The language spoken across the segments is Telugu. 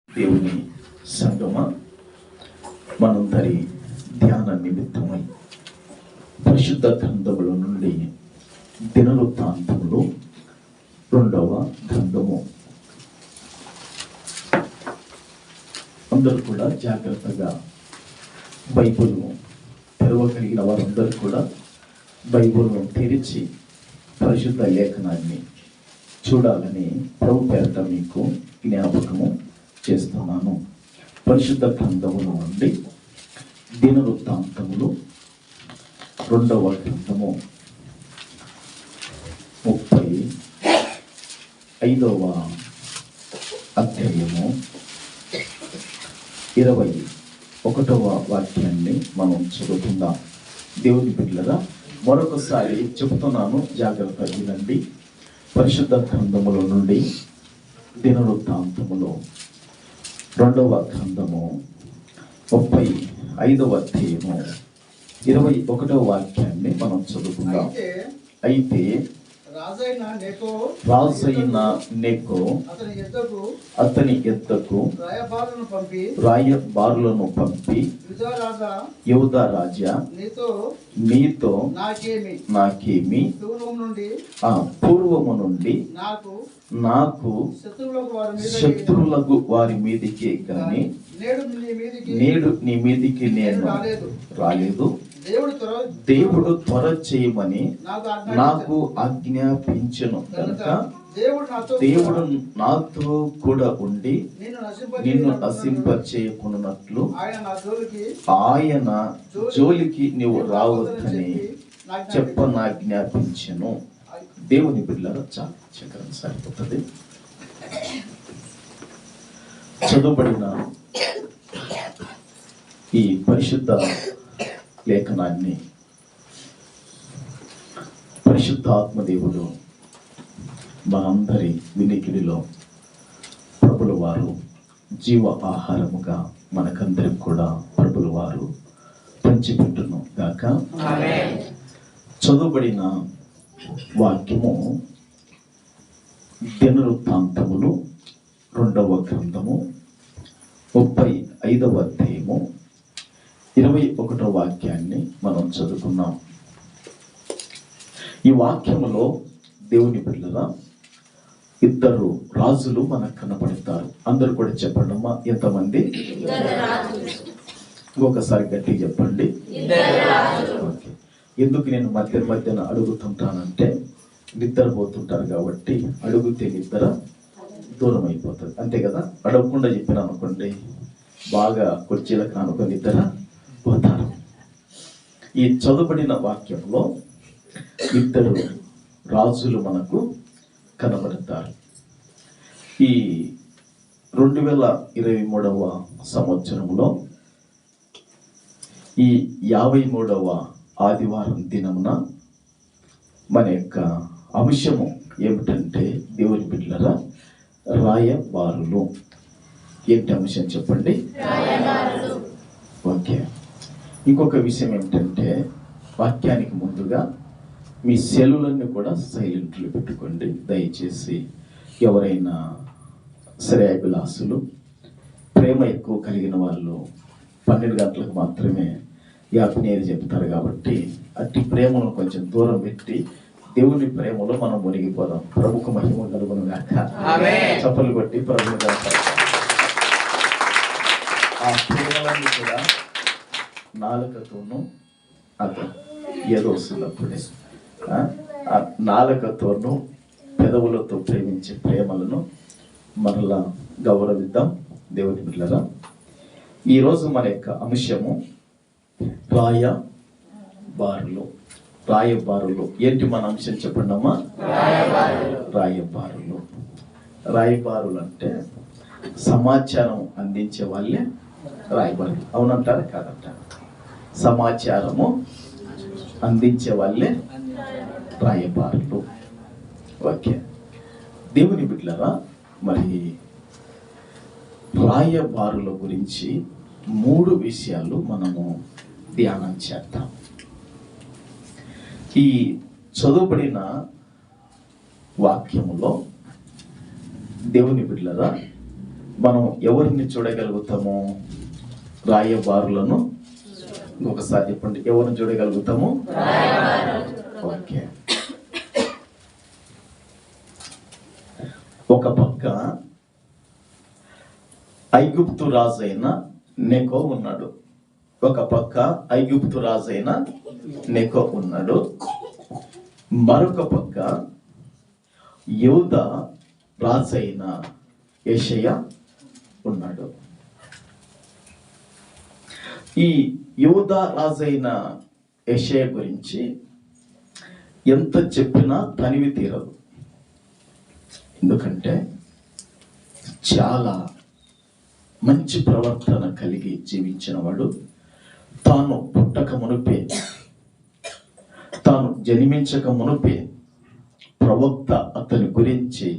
దేవుని సంగమ, మనందరి ధ్యాన నిమిత్తమై పరిశుద్ధ గ్రంథముల నుండి దినవృత్తాంతములు 2వ గ్రంథము. అందరూ కూడా జాగ్రత్తగా బైబిల్ తెరవగలిగిన వారందరూ కూడా బైబిల్ను తెరిచి పరిశుద్ధ లేఖనాన్ని చూడాలని ప్రభు పేరట మీకు జ్ఞాపకము చేస్తున్నాను. పరిశుద్ధ గ్రంథముల నుండి దినవృత్తాంతములు 2వ గ్రంథము 35వ అధ్యాయము 21వ వాక్యాన్ని మనం చదువుకుందాం. దేవుని బిడ్డలారా, మరొకసారి చెబుతున్నాను, జాగ్రత్త వినండి. పరిశుద్ధ గ్రంథముల నుండి దినవృత్తాంతములు 2వ గ్రంథము 35వ అధ్యాయము 21వ వాక్యాన్ని మనం చదువుకుందాం. అయితే రాజైన నెకో అతని ఎద్దకు రాయబారులను పంపి, యూదా రాజా, నీతో నాకేమి, పూర్వము నుండి నాకు శత్రువులకు వారి మీదికి కానీ నేడు నీ మీదికి నేను రాలేదు. దేవుడు త్వర చేయమని నాకు ఆజ్ఞాపించను కనుక దేవుడు నాతో కూడా ఉండి నిన్ను నశింపచేయకున్నట్లు ఆయన జోలికి నీవు రావద్దని చెప్పనాజ్ఞాపించను. దేవుని బిడ్డలారా, చాలా చక్రం సరిపోతుంది. చదువుబడిన ఈ పరిశుద్ధ లేఖనాన్ని పరిశుద్ధాత్మదేవుడు మనందరి వినికిడిలో ప్రభుల వారు జీవ ఆహారముగా మనకందరికి కూడా ప్రభుల వారు పంచిపెట్టును గాక. చదువుబడిన వాక్యము దినవృత్తాంతములు 2వ గ్రంథము 35వ అధ్యాయము 21వ వాక్యాన్ని మనం చదువుకున్నాం. ఈ వాక్యములో దేవుని బిడ్డలారా, ఇద్దరు రాజులు మనకు కనపడతారు. అందరూ కూడా చెప్పండి అమ్మా, ఎంతమంది? ఇంకొకసారి గట్టిగా చెప్పండి. ఎందుకు నేను మధ్యన అడుగుతుంటానంటే, నిద్రపోతుంటారు కాబట్టి అడుగుతే నిద్ర దూరం అయిపోతుంది, అంతే కదా. అడగకుండా చెప్పిన అనుకోండి, బాగా కుర్చీలకు అనుకుని నిద్ర పోతారు. ఈ చదువుబడిన వాక్యంలో ఇద్దరు రాజులు మనకు కనబడతారు. ఈ 2023వ సంవత్సరంలో ఈ 53వ ఆదివారం దినమున మన యొక్క అంశము ఏమిటంటే, దేవుని బిడ్డలారా, రాయబారులు. ఏంటి అంశం చెప్పండి? ఓకే. ఇంకొక విషయం ఏమిటంటే, వాక్యానికి ముందుగా మీ సెల్లులన్నీ కూడా సైలెంట్లో పెట్టుకోండి దయచేసి. ఎవరైనా శ్రేయాభిలాసులు, ప్రేమ ఎక్కువ కలిగిన వాళ్ళు 12 గంటలకు మాత్రమే యాపనేది చెప్తారు కాబట్టి అట్టి ప్రేమను కొంచెం దూరం పెట్టి దేవుని ప్రేమలో మనం మునిగిపోదాం. ప్రభుకు మహిమ కలుగును గాక. చప్పలు కొట్టి ప్రభుని గాక. ఆ ప్రేమలన్నీ కూడా నాలుకతోనూ ఏదో వస్తున్నప్పుడే ఆ నాలుకతోనూ పెదవులతో ప్రేమించే ప్రేమలను మరలా గౌరవిద్దాం. దేవుని బిడ్డలారా, ఈరోజు మన యొక్క అంశము రాయబారులు. రాయబారులు ఏంటి మన అంశం చెప్పండి అమ్మా? రాయబారులు. రాయబారులు అంటే సమాచారం అందించే వాళ్ళే రాయబారులు. అవునంటారా కాదంటారా? సమాచారము అందించే వాళ్ళే రాయబారులు. ఓకే. దేవుని బిడ్డలారా, మరి రాయబారుల గురించి 3 విషయాలు మనము ధ్యానం చేద్దాం. ఈ చదువుబడిన వాక్యములో దేవుని బిడ్డలారా, మనం ఎవరిని చూడగలుగుతాము? రాయబారులను. ఇంకొకసారి చెప్పండి, ఎవరిని చూడగలుగుతాము? ఓకే. ఒక పక్క ఐగుప్తు రాజైన నెకో ఉన్నాడు. ఒక పక్క ఐగుప్తు రాజైన నెకో ఉన్నాడు. మరొక పక్క యూదా రాజైన యెషయా ఉన్నాడు. ఈ యూదా రాజైన యెషయా గురించి ఎంత చెప్పినా తనివి తీరదు. ఎందుకంటే చాలా మంచి ప్రవర్తన కలిగి జీవించిన వాడు. తాను పుట్టక మునుపే, తాను జన్మించక మునుపే ప్రవక్త అతని గురించి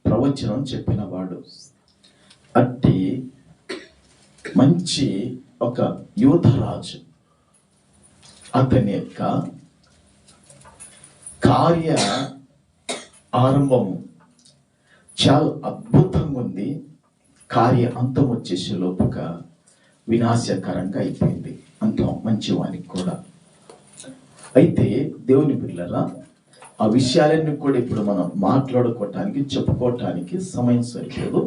ప్రవచనం చెప్పినవాడు. అట్టి మంచి ఒక యూదరాజు అతని యొక్క కార్య ఆరంభము చాలా అద్భుతంగా ఉంది. కార్య అంతం వచ్చేసే లోపుగా వినాశకరంగా అయిపోయింది. అంత మంచివానికి కూడా. అయితే దేవుని పిల్లల ఆ విషయాలన్నీ కూడా ఇప్పుడు మనం మాట్లాడుకోవటానికి, చెప్పుకోవటానికి సమయం సరిపోదు.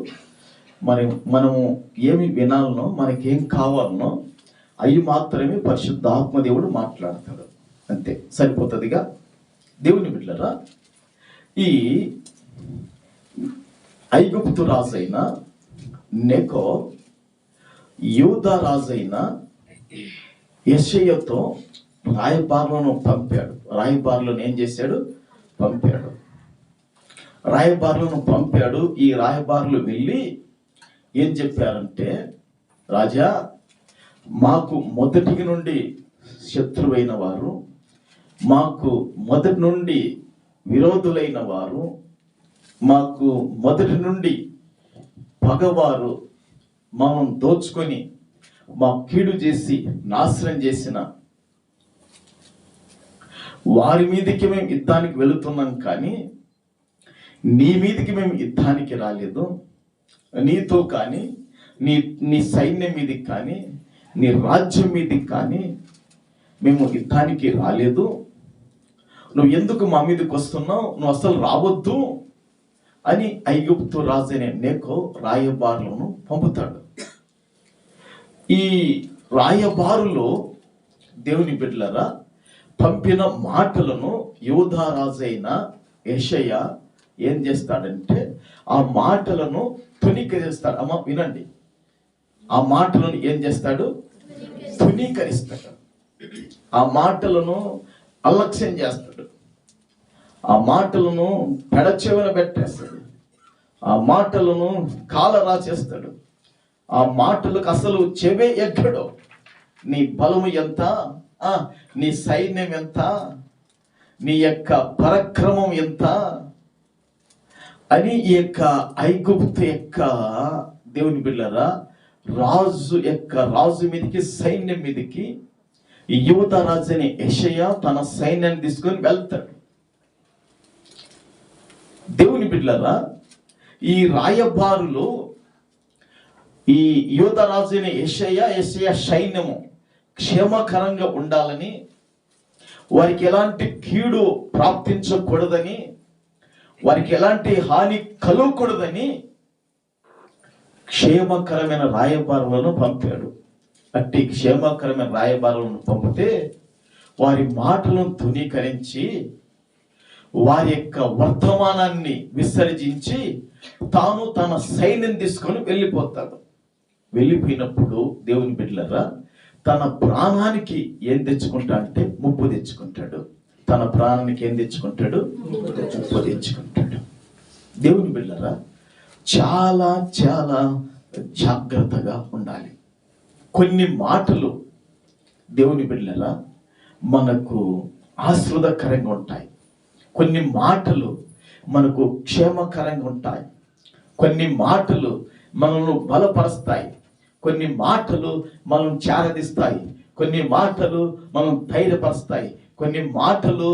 మనము ఏమి వినాలనో, మనకేం కావాలనో అవి మాత్రమే పరిశుద్ధాత్మ దేవుడు మాట్లాడతాడు. అంతే, సరిపోతుందిగా. దేవుని బిడ్డలారా, ఈ ఐగుప్తు రాజైన నెకో యూదా రాజైన యెషయాతో రాయబారులను పంపాడు. రాయబారులను ఏం చేశాడు? పంపాడు. రాయబారులను పంపాడు. ఈ రాయబారులు వెళ్ళి ఏం చెప్పారంటే, రాజా, మాకు మొదటి నుండి శత్రువైన వారు, మాకు మొదటి నుండి విరోధులైన వారు, మాకు మొదటి నుండి పగవారు మనం దోచుకొని మా కీడు చేసి నాశనం చేసిన వారి మీదకి మేము యుద్ధానికి వెళుతున్నాం, కానీ నీ మీదకి మేము యుద్ధానికి రాలేదు. నీతో కానీ, నీ సైన్యం మీదకి కానీ, నీ రాజ్యం మీదకి కానీ మేము యుద్ధానికి రాలేదు. నువ్వు ఎందుకు మా మీదకి వస్తున్నావు? నువ్వు అసలు రావద్దు అని ఐగుప్తు రాజైన నెకో రాయబారులను పంపుతాడు. ఈ రాయబారులు దేవుని బిడ్డలారా పంపిన మాటలను యూదా రాజైన యెషయా ఏం చేస్తాడంటే ఆ మాటలను తునీకరిస్తాడు. అమ్మ వినండి, ఆ మాటలను ఏం చేస్తాడు? తునీకరిస్తాడు. ఆ మాటలను అలక్ష్యం చేస్తాడు. ఆ మాటలను పెడచెవిన పెట్టేస్తాడు. ఆ మాటలను కాల రాచేస్తాడు. ఆ మాటలకు అసలు చెవే ఎక్కడో. నీ బలము ఎంత, నీ సైన్యం ఎంత, నీ యొక్క పరాక్రమం ఎంత అని ఈ యొక్క ఐగుప్తు యొక్క దేవుని బిడ్డలారా రాజు మీదకి, సైన్యం మీదకి యూదా రాజుని యెషయా తన సైన్యాన్ని తీసుకొని వెళ్తాడు. దేవుని బిడ్డలారా, ఈ రాయబారులు ఈ యూదా రాజుని యెషయా సైన్యము క్షేమకరంగా ఉండాలని, వారికి ఎలాంటి కీడు ప్రాప్తించకూడదని, వారికి ఎలాంటి హాని కలగకూడదని క్షేమకరమైన రాయబారులను పంపాడు. అట్టి క్షేమకరమైన రాయబారులను పంపితే వారి మాటలను ధృవీకరించి వారి యొక్క వర్తమానాన్ని విసర్జించి తాను తన సైన్యం తీసుకొని వెళ్ళిపోతాడు. వెళ్ళిపోయినప్పుడు దేవుని బిడ్డలారా తన ప్రాణానికి ఏం తెచ్చుకుంటా అంటే ముప్పు తెచ్చుకుంటాడు. తన ప్రాణానికి ఏం తెచ్చుకుంటాడు? ముప్పు తెచ్చుకుంటాడు. దేవుని బిడ్డలారా చాలా చాలా జాగ్రత్తగా ఉండాలి. కొన్ని మాటలు దేవుని బిడ్డలారా మనకు ఆశీర్వాదకరంగా ఉంటాయి. కొన్ని మాటలు మనకు క్షేమకరంగా ఉంటాయి. కొన్ని మాటలు మనల్ని బలపరుస్తాయి. కొన్ని మాటలు మనం చేరదీస్తాయి. కొన్ని మాటలు మనం ధైర్యపరుస్తాయి. కొన్ని మాటలు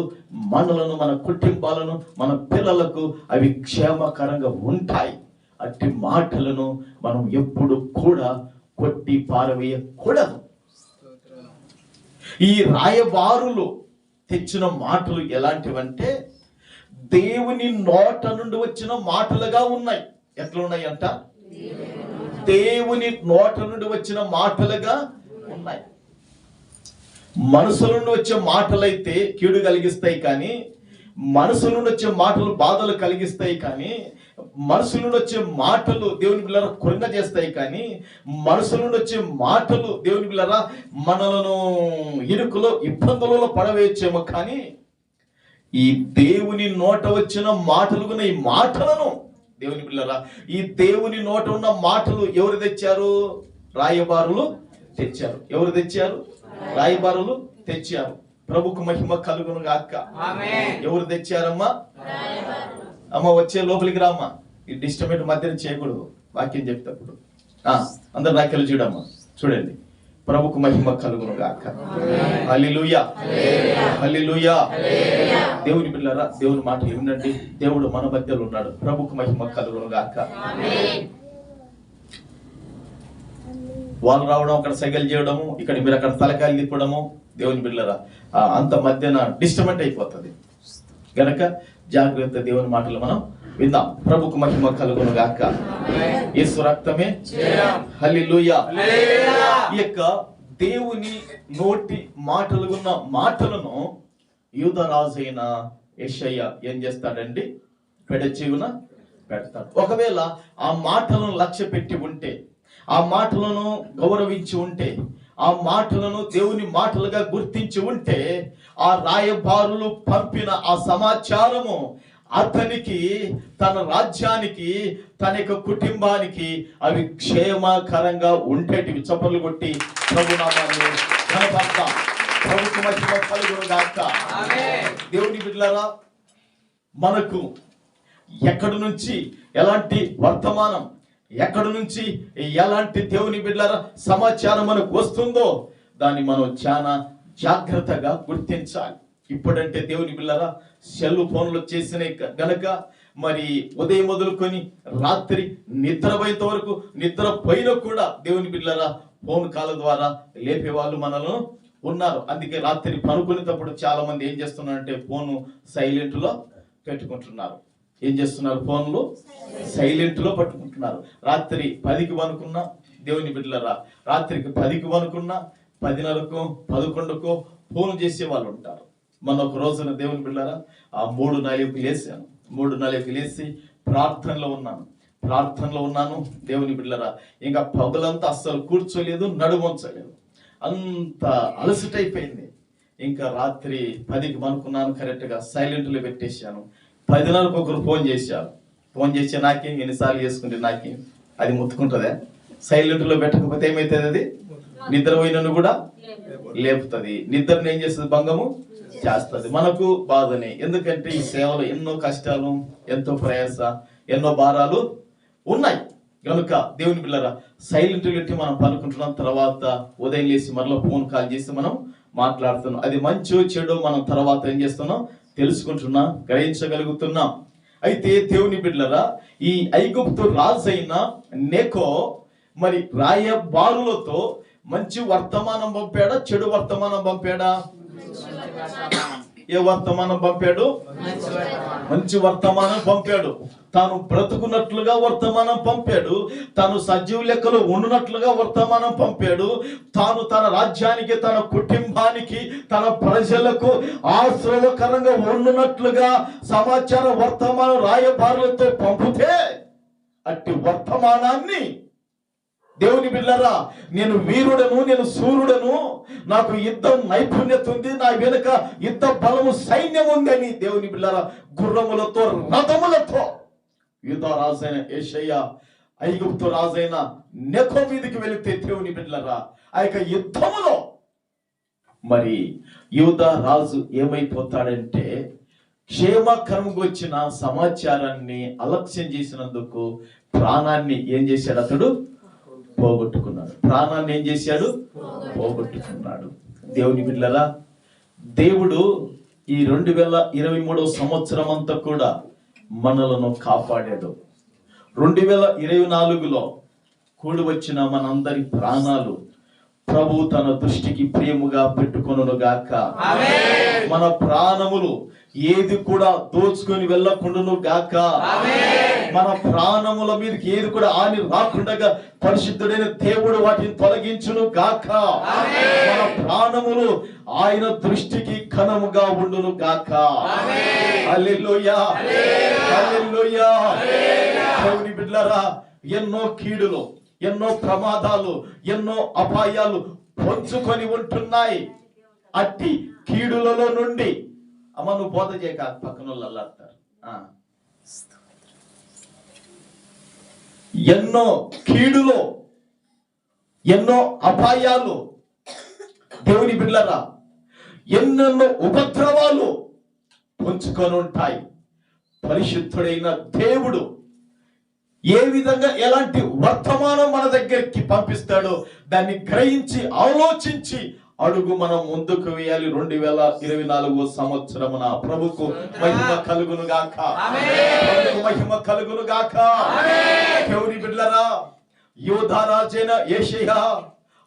మనలను, మన కుటుంబాలను, మన పిల్లలకు అవి క్షేమకరంగా ఉంటాయి. అట్టి మాటలను మనం ఎప్పుడు కూడా కొట్టి పారవేయకూడదు. ఈ రాయబారులు తెచ్చిన మాటలు ఎలాంటివంటే దేవుని నోట నుండి వచ్చిన మాటలుగా ఉన్నాయి. ఎట్లా ఉన్నాయంట? దేవుని నోట నుండి వచ్చిన మాటలుగా ఉన్నాయి. మనసు నుండి వచ్చే మాటలైతే కీడు కలిగిస్తాయి, కానీ మనసు నుండి వచ్చే మాటలు బాధలు కలిగిస్తాయి, కానీ మనసు నుండి వచ్చే మాటలు దేవుని బిడ్డలారా కృంగ చేస్తాయి, కానీ మనసు నుండి వచ్చే మాటలు దేవుని బిడ్డలారా మనలను ఇరుకులో ఇబ్బందులలో పడవేయచ్చేమో, కానీ ఈ దేవుని నోట వచ్చిన మాటలు ఈ మాటలను దేవుని బిడ్డలారా, ఈ దేవుని నోట ఉన్న మాటలు ఎవరు తెచ్చారు? రాయబారులు తెచ్చారు. ఎవరు తెచ్చారు? రాయబారులు తెచ్చారు. ప్రభుకు మహిమ కలుగును గాక. ఎవరు తెచ్చారమ్మా? అమ్మ వచ్చే లోపలికి రామ్మా. ఈ డిస్టర్బెంట్ మధ్యన చేయకూడదు వాక్యం చెప్తేప్పుడు. అందరు వాక్యాలు చూడమ్మా, చూడండి. ప్రభుకు మహిమ కలుగును గాక. హల్లెలూయా, హల్లెలూయా. దేవుని బిడ్డలారా, దేవుని మాటలు వినండి. దేవుడు మన మధ్యలో ఉన్నాడు. ప్రభుకు మహిమ కలుగును గాక. వాళ్ళు రావడం, అక్కడ సైకిల్ చేయడము, ఇక్కడ మీరు అక్కడ తలకాయలు తిప్పడము, దేవుని బిడ్డలారా అంత మధ్యన డిస్టర్బెంట్ అయిపోతుంది గనక జాగ్రత్త. దేవుని మాటలు మనం విందాం. ప్రభుకు మహిమ కలుగును గాక. యేసు రక్తమే. హల్లెలూయా. ఈ యొక్క దేవుని నోటి మాటలు ఉన్న మాటలను యూదరాజు అయిన యెషయా ఏం చేస్తాడండి? పెడచెవిన పెడతాడు. ఒకవేళ ఆ మాటలను లక్ష్య పెట్టి ఉంటే, ఆ మాటలను గౌరవించి ఉంటే, ఆ మాటలను దేవుని మాటలుగా గుర్తించి ఉంటే, ఆ రాయబారులు పంపిన ఆ సమాచారము అతనికి, తన రాజ్యానికి, తన యొక్క కుటుంబానికి అవి క్షేమకరంగా ఉండేటివి. చప్పట్లు కొట్టి ప్రభునామాన్ని కనపడతాం. ప్రభుకు మహిమ కలుగును గాక. దేవుని బిడ్డలారా, మనకు ఎక్కడి నుంచి ఎలాంటి వర్తమానం, ఎక్కడి నుంచి ఎలాంటి దేవుని బిడ్డలారా సమాచారం మనకు వస్తుందో దాన్ని మనం చాలా జాగ్రత్తగా గుర్తించాలి. ఇప్పుడంటే దేవుని బిడ్డలారా సెల్ ఫోన్లు వచ్చేసినాయి గనక మరి ఉదయం మొదలుకొని రాత్రి నిద్రపోయేంత వరకు, నిద్రపోయినా కూడా దేవుని బిడ్డలారా ఫోన్ కాల్ ద్వారా లేపే వాళ్ళు మనలో ఉన్నారు. అందుకే రాత్రి పనుకునేటప్పుడు చాలా మంది ఏం చేస్తున్నారంటే ఫోన్ సైలెంట్ లో పెట్టుకుంటున్నారు. ఏం చేస్తున్నారు? ఫోన్లు సైలెంట్ లో పట్టుకుంటున్నారు. రాత్రి 10కి వనుకున్నా దేవుని బిడ్డలారా, రాత్రికి 10కి వనుకున్నా 10:30కో 11కో ఫోన్ చేసే వాళ్ళు ఉంటారు. మన ఒక రోజున దేవుని బిడ్డలారా 3:40కి లేసాను. 3:40కి లేచి ప్రార్థనలో ఉన్నాను దేవుని బిడ్డలారా. ఇంకా పగలంతా అస్సలు కూర్చోలేదు, నడుమొంచలేదు, అంత అలసటైపోయింది. ఇంకా రాత్రి 10కి వనుకున్నాను, కరెక్ట్ గా సైలెంట్ లో పెట్టేశాను. 10:30కి ఒకరు ఫోన్ చేశారు. ఫోన్ చేసి నాకేం, ఎన్నిసార్లు చేసుకుంటే నాకేం, అది ముత్తుకుంటుందా? సైలెంట్ లో పెట్టకపోతే ఏమైతుంది? అది నిద్రపోయినను కూడా లేపుతుంది. నిద్రను ఏం చేస్తుంది? భంగము చేస్తుంది. మనకు బాధనే. ఎందుకంటే ఈ సేవలో ఎన్నో కష్టాలు, ఎంతో ప్రయాస, ఎన్నో భారాలు ఉన్నాయి కనుక దేవుని బిడ్డలారా సైలెంట్ పెట్టి మనం పనుకుంటున్నాం. తర్వాత ఉదయం లేసి మరలా ఫోన్ కాల్ చేసి మనం మాట్లాడుతున్నాం. అది మంచో చెడో మనం తర్వాత ఏం చేస్తున్నాం? తెలుసుకుంటున్నాం, గ్రహించగలుగుతున్నాం. అయితే దేవుని బిడ్డలారా ఈ ఐగుప్తు రాజు అయిన నెకో మరి రాయబారులతో మంచి వర్తమానం పంపాడా, చెడు వర్తమానం పంపాడా? ఏ వర్తమానం పంపాడు? మంచి వర్తమానం పంపాడు. తాను బ్రతుకున్నట్లుగా వర్తమానం పంపాడు. తాను సజీవ లెక్కలో ఉండునట్లుగా వర్తమానం పంపాడు. తాను తన రాజ్యానికి, తన కుటుంబానికి, తన ప్రజలకు ఆశ్రయకరంగా ఉండునట్లుగా సమాచార వర్తమానం రాయబారులతో పంపితే అట్టి వర్తమానాన్ని దేవుని బిడ్డలారా నేను వీరుడను, నేను సూర్యుడను, నాకు యుద్ధం నైపుణ్యత ఉంది, నా వెనుక యుద్ధ బలము సైన్యం ఉంది అని దేవుని బిడ్డలారా గుర్రములతో రథములతో యూదా రాజైన యెషయా ఐగుప్తు రాజైన నెకో మీదకి వెళితే దేవుని బిడ్డలారా ఆ యొక్క యుద్ధములో మరి యూదా రాజు ఏమైపోతాడంటే క్షేమకరంగా వచ్చిన సమాచారాన్ని అలక్ష్యం చేసినందుకు ప్రాణాన్ని ఏం చేశాడు? అతడు పోగొట్టుకున్నాడు. ప్రాణాన్ని ఏం చేశాడు? పోగొట్టుకున్నాడు. దేవుని బిడ్డలారా దేవుడు ఈ 2023 సంవత్సరం అంతా కూడా మనలను కాపాడాడు. 2024లో కూడి వచ్చిన మనందరి ప్రాణాలు ప్రభు తన దృష్టికి ప్రియముగా పెట్టుకొనును గాక. మన ప్రాణములు ఏది కూడా దోచుకొని వెళ్ళకుండాను గాక. మన ప్రాణముల మీదకి ఏది కూడా హాని రాకుండా పరిశుద్ధుడైన దేవుడు వాటిని తొలగించును గాక. మన ప్రాణములు ఆయన దృష్టికి ఘనముగా ఉండును గాక. హల్లెలూయా, హల్లెలూయా. దేవుని బిడ్డలారా, ఎన్నో కీడులు, ఎన్నో ప్రమాదాలు, ఎన్నో అపాయాలు పొంచుకొని ఉంటున్నాయి. అట్టి కీడులలో నుండి అమ్మ నువ్వు బోధ చేయక పక్కన వాళ్ళు అల్లాడతారు. ఎన్నో కీడులో, ఎన్నో అపాయాలు దేవుని బిడ్డలారా, ఎన్నెన్నో ఉపద్రవాలు పొంచుకొని ఉంటాయి. పరిశుద్ధుడైన దేవుడు ఏ విధంగా ఎలాంటి వర్తమానం మన దగ్గరికి పంపిస్తాడో దాన్ని గ్రహించి ఆలోచించి అడుగు మనం ముందుకు వేయాలి. 2024 సంవత్సరమున ప్రభుకు మహిమ కలుగును గాక. ప్రభుకు మహిమ కలుగును గాక. దేవుని బిడ్డలారా, యోధా రాజైన యేషయా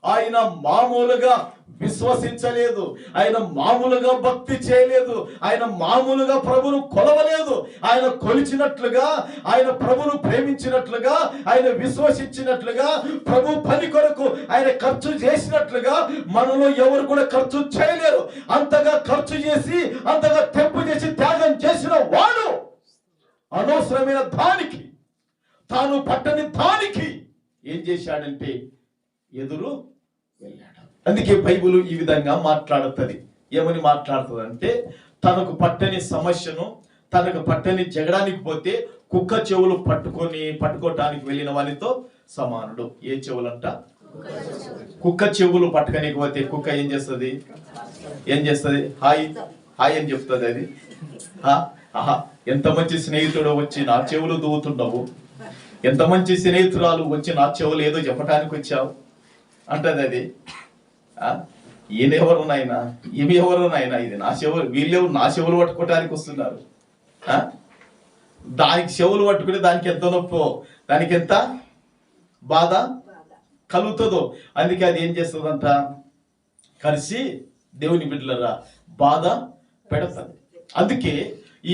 ఆయన మామూలుగా విశ్వసించలేదు, ఆయన మామూలుగా భక్తి చేయలేదు, ఆయన మామూలుగా ప్రభును కొలవలేదు. ఆయన కొలిచినట్లుగా, ఆయన ప్రభును ప్రేమించినట్లుగా, ఆయన విశ్వసించినట్లుగా, ప్రభు పని కొరకు ఆయన ఖర్చు చేసినట్లుగా మనలో ఎవరు కూడా ఖర్చు చేయలేరు. అంతగా ఖర్చు చేసి, అంతగా తెంపు చేసి త్యాగం చేసిన వాడు అనవసరమైన దానికి, తాను పట్టని దానికి ఏం చేశాడంటే ఎదురు వెళ్ళాడు. అందుకే బైబిల్ ఈ విధంగా మాట్లాడుతుంది. ఏమని మాట్లాడుతుంది అంటే, తనకు పట్టని సమస్యను, తనకు పట్టని జగడానికి పోతే కుక్క చెవులు పట్టుకోవటానికి వెళ్ళిన వానితో సమానుడు. ఏ చెవులంట? కుక్క చెవులు పట్టుకోనికి పోతే కుక్క ఏం చేస్తుంది? హాయ్ హాయ్ అని చెప్తుంది. అది ఆహా ఎంత మంచి స్నేహితుడు వచ్చి నా చెవులు దువ్వుతున్నావు, ఎంత మంచి స్నేహితురాలు వచ్చి నా చెవులు ఏదో చెప్పటానికి వచ్చావు అంటది. అది ఈయన ఎవరు నాయన, ఇవి ఎవరు నాయన, ఇది నా చెవులు, వీళ్ళెవరు నా చెవులు పట్టుకోవటానికి వస్తున్నారు. దానికి చెవులు పట్టుకుని దానికి ఎంత నొప్పో, దానికి ఎంత బాధ కలుగుతుందో. అందుకే అది ఏం చేస్తుందంట, కలిసి దేవుని బిడ్డలరా బాధ పెడతాది. అందుకే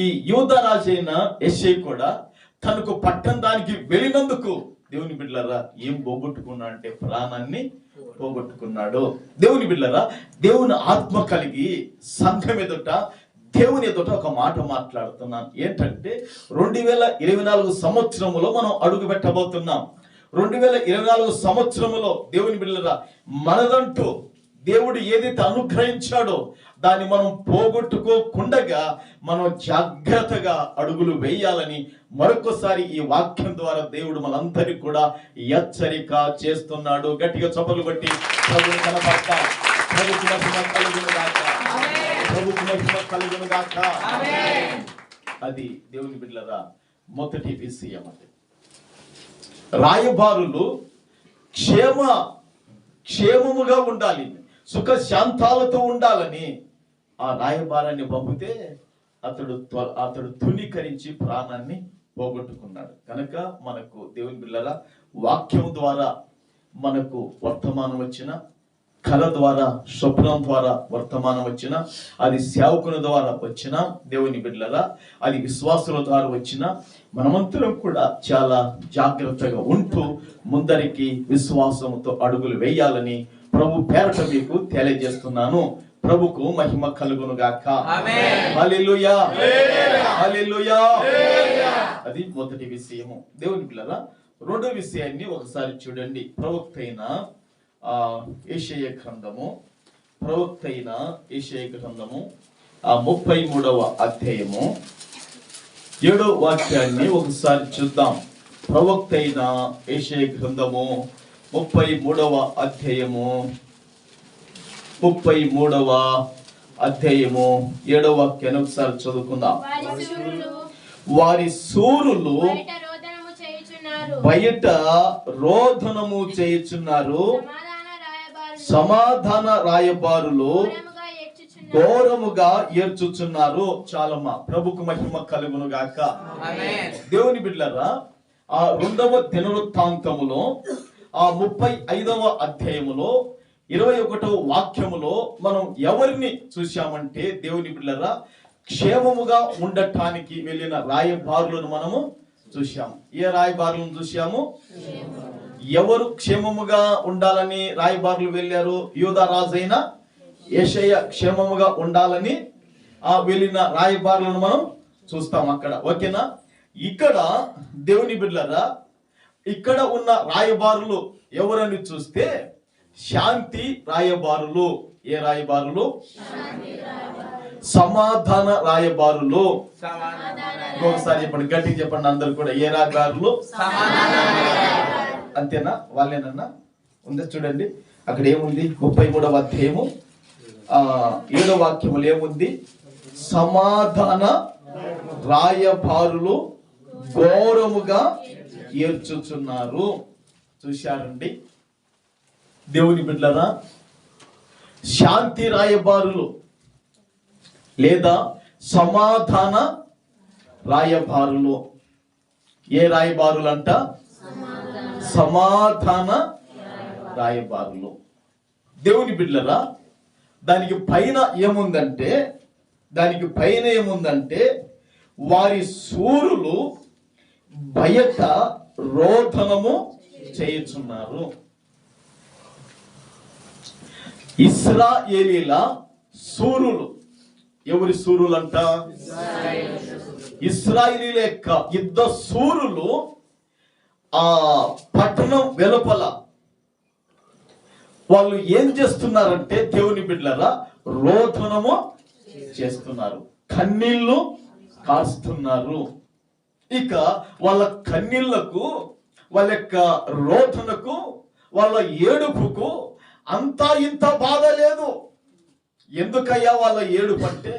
ఈ యోధా రాజైన యేషయా కూడా తనకు పట్టణ దానికి వెళ్ళినందుకు దేవుని బిడ్డలరా ఏం పోగొట్టుకున్నాడు అంటే ప్రాణాన్ని పోగొట్టుకున్నాడు. దేవుని బిడ్డలరా, దేవుని ఆత్మ కలిగి సంఘం ఎదుట, దేవుని ఎదుట ఒక మాట మాట్లాడుతున్నాను. ఏంటంటే 2024 సంవత్సరములో మనం అడుగు పెట్టబోతున్నాం. 2024 సంవత్సరములో దేవుని బిడ్డలరా మనదంటూ దేవుడు ఏదైతే అనుగ్రహించాడో దాన్ని మనం పోగొట్టుకోకుండా మనం జాగ్రత్తగా అడుగులు వేయాలని మరొకసారి ఈ వాక్యం ద్వారా దేవుడు మనందరికీ కూడా హెచ్చరిక చేస్తున్నాడు. గట్టిగా చప్పట్లు కొట్టి ప్రభువుని కనపడతాం. ప్రభువుకి మహిమ కలుగును గాక, ప్రభువుకి మహిమ కలుగును గాక. అది దేవుని బిడ్డలారా మొదటి విషయం. అది రాయబారులు క్షేమముగా ఉండాలి, సుఖ శాంతాలతో ఉండాలని ఆ రాయబారాన్ని పంపితే అతడు తునీకరించి ప్రాణాన్ని పోగొట్టుకున్నాడు. కనుక మనకు దేవుని బిడ్డలారా వాక్యం ద్వారా మనకు వర్తమానం వచ్చిన, కళ ద్వారా, స్వప్నం ద్వారా వర్తమానం వచ్చిన, అది సేవకుని ద్వారా వచ్చిన దేవుని బిడ్డలారా, అది విశ్వాసుల ద్వారా వచ్చిన, మనమంతరం కూడా చాలా జాగ్రత్తగా ఉంటూ ముందరికి విశ్వాసంతో అడుగులు వేయాలని ప్రభు పేరట మీకు తెలియజేస్తున్నాను. ప్రభుకు మహిమ కలుగును గాక. హల్లెలూయా, హల్లెలూయా. అది మొదటి విషయము. దేవుని పిల్లరా, రెండో విషయాన్ని ఒకసారి చూడండి. ప్రవక్త అయిన యేషయా గ్రంథము 33వ అధ్యాయము 7వ వాక్యాన్ని ఒకసారి చూద్దాం. ప్రవక్త అయిన యేషయా గ్రంథము 33వ అధ్యాయము 7వ వాక్యాన్ని ఒకసారి చదువుకుందాం. వారి శూరులు బయట రోదనము చేయుచున్నారు, సమాధాన రాయబారులు ఘోరముగా ఏడ్చుచున్నారు. చాలమ్మా. ప్రభుకు మహిమ కలుగును గాక. దేవుని బిడ్డలారా, ఆ 2వ దినవృత్తాంతములో ఆ 35వ అధ్యాయములో 21వ వాక్యములో మనం ఎవరిని చూశామంటే, దేవుని బిడ్డలారా, క్షేమముగా ఉండటానికి వెళ్ళిన రాయబారులను మనము చూశాము. ఏ రాయబారులను చూశాము? ఎవరు క్షేమముగా ఉండాలని రాయబారులు వెళ్ళారు? యూదా రాజైన యేషయ్య క్షేమముగా ఉండాలని వెళ్ళిన రాయబారులను మనం చూస్తాం అక్కడ. ఓకేనా? ఇక్కడ దేవుని బిడ్డలారా, ఇక్కడ ఉన్న రాయబారులు ఎవరని చూస్తే శాంతి రాయబారులు. ఏ రాయబారులు? సమాధాన రాయబారులు. ఇంకొకసారి చెప్పండి, గట్టిగా చెప్పండి అందరు కూడా. ఏ రాయబారులు? అంతేనా? వాళ్ళేనన్నా? ఉందా చూడండి, అక్కడ ఏముంది? 33వ అధ్యాయము 7వ వాక్యములు ఏముంది? సమాధాన రాయబారులు ఘోరముగా ఏడ్చుచున్నారు. చూశారండి దేవుని బిడ్డలారా, శాంతి రాయబారులు లేదా సమాధాన రాయబారులు. ఏ రాయబారులు అంట? సమాధాన రాయబారులు. దేవుని బిడ్డలారా, దానికి పైన ఏముందంటే వారి శూరులు బయట రోదనము చేయుచున్నారు. ఇశ్రాయేలీల శూరులు. ఎవరి శూరులంట? ఇశ్రాయేలీల యొక్క యుద్ధ శూరులు ఆ పట్టణం వెలుపల వాళ్ళు ఏం చేస్తున్నారంటే, దేవుని బిడ్డలారా, రోదనము చేస్తున్నారు, కన్నీళ్లు కాస్తున్నారు. ఇక వాళ్ళ కన్నీళ్లకు, వాళ్ళ యొక్క రోదనకు, వాళ్ళ ఏడుపుకు అంతా ఇంత బాధ లేదు. ఎందుకయ్యా వాళ్ళ ఏడుపు అంటే,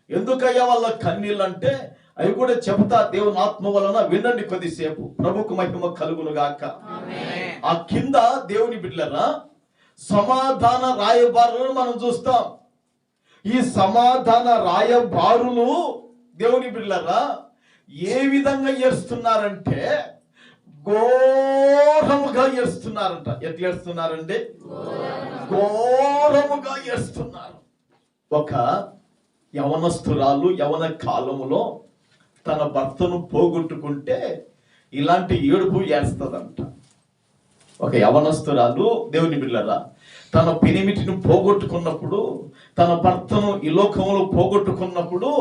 ఎందుకయ్యా వాళ్ళ కన్నీళ్ళు అంటే, అవి కూడా చెబుతా దేవుని ఆత్మ వలన. వినండి కొద్దిసేపు. ప్రభుకు మహిమ కలుగును గాక. ఆ కింద దేవుని బిడ్డలారా, సమాధాన రాయబారులను మనం చూస్తాం. ఈ సమాధాన రాయబారులు దేవుని బిడ్డలారా ఏ విధంగా ఏడుస్తున్నారంటే, ఘోరముగా ఏడుస్తున్నారంట. ఎట్లా ఏడుస్తున్నారండి? ఘోరముగా ఏడుస్తున్నారు. ఒక యవనస్తురాలు యవన కాలములో తన భర్తను పోగొట్టుకుంటే ఇలాంటి ఏడుపు ఏడుస్తుందంట. ఒక యవనస్తురాలు దేవుని బిడ్డలారా తన పెనిమిటిని పోగొట్టుకున్నప్పుడు, తన భర్తను ఈ లోకంలో పోగొట్టుకున్నప్పుడు